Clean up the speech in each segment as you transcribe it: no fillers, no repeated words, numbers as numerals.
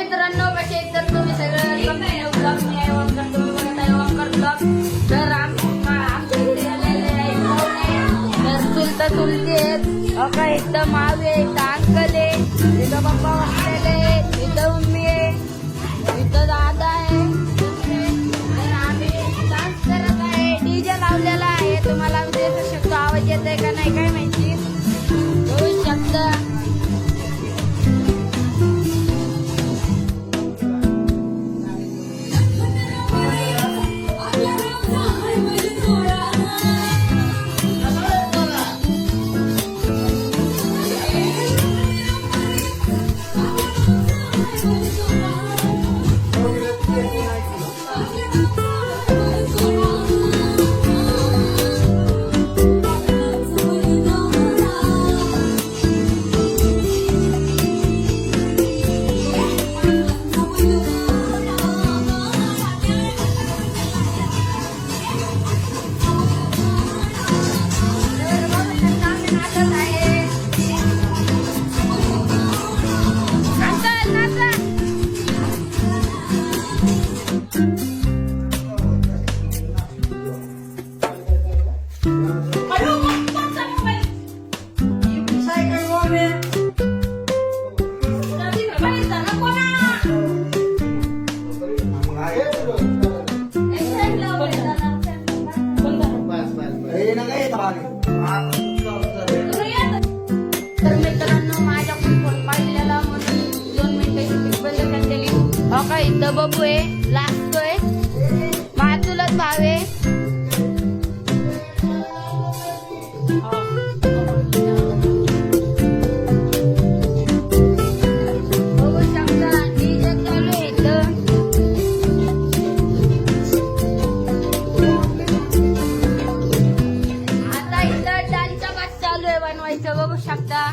मित्रांनो कसे आहेत तर तुम्ही सगळं ब्लॉग मी आहे वंकर तुम्ही बघत आहे वंकर ब्लॉग. तर आमच्या इथे आलेले आहे तर चुलता चुलती आहेत का इथं मावी आहे इथं अंकल आहे इथं पप्पा बसलेले आहे इथं मम्मी आहे इथं दादा आहे तर आम्ही डान्स करत आहे डीजे लावलेला आहे. तुम्हाला देऊ शकतो आवाज येत आहे का नाही काय माहिती होऊ शकतं. तर मित्रांनो माझ्याकडून फोन पाहिलेला म्हणून 2 मिनिटं बंद केली. हो का इथं बबू आहे लागतोय मातुलच भावे बघू शकता डीजे चालू आहे इथं. आता इथं डालचा भात चालू आहे बनवायचं बघू शकता.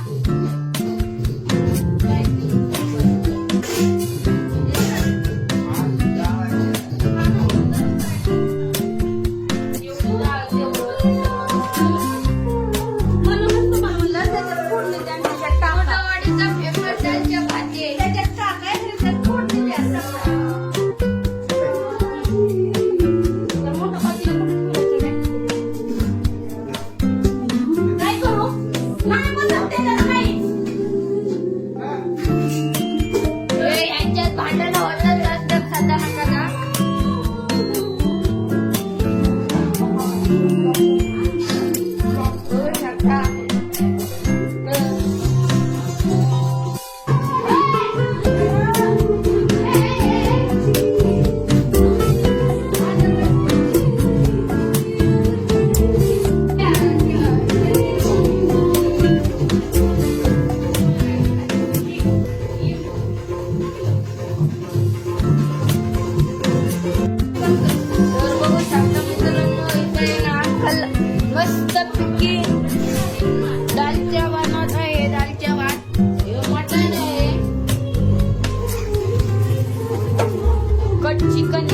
चिकन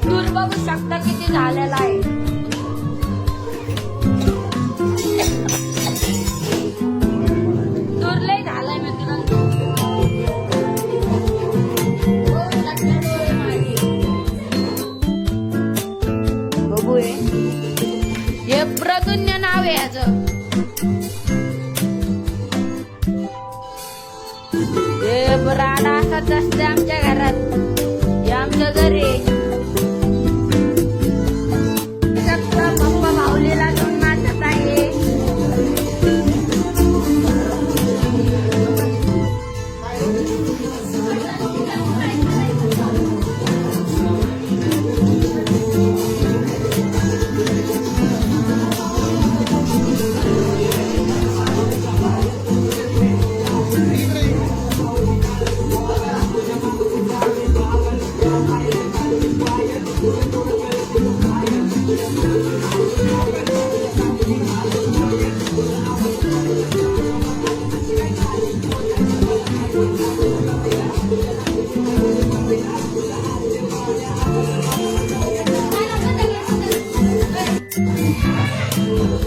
दूर बघू शकता किती झालेला आहे. दूर लय झालाय मित्रांनो बघू हे प्रदुन्य नाव आहे याचं. राडा असाच असते आमच्या घरात हे आमच्या घरी पप्पा भाऊलीला घेऊन नाचत आहे.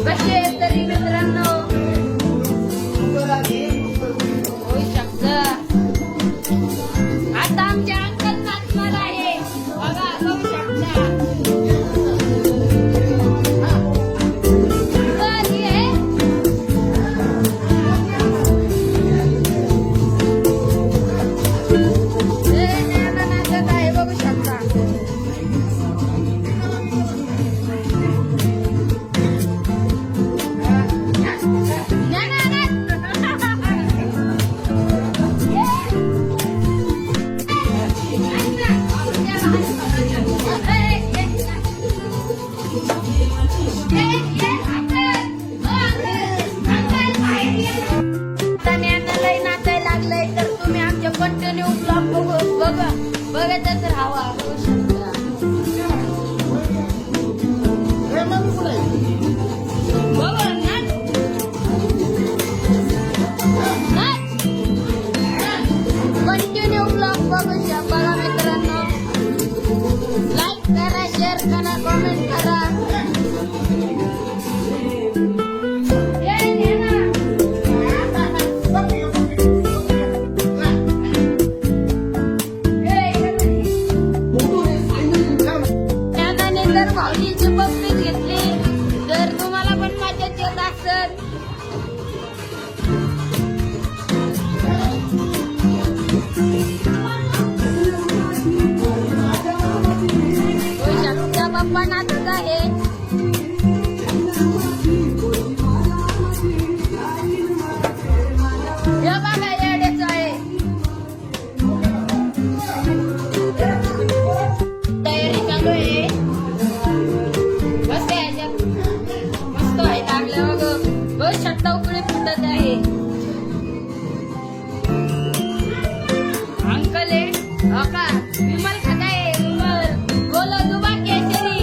कसे तरी मित्रांनो बनतच आहे. हे बघा येडेच आहे. तयारी चालू आहे. मस्त आहे याच्यात. मस्त आहे लागलं बघ शट्टा उकळी फुटत आहे. अंकल आहे हो का विमल खात आहे. विमल बोलो दुबा केशरी.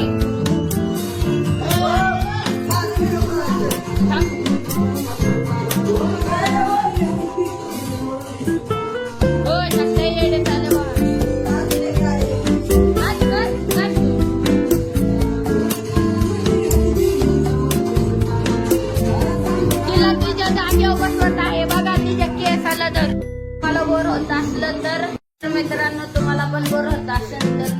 हो शट्टा येडे चालू तिला तुझ्या जागेवर बसवत आहे. बघा तिच्या केस आला तर मला बोर होत असलं तर मित्रांनो तुम्हाला पण बोर होत असेल तर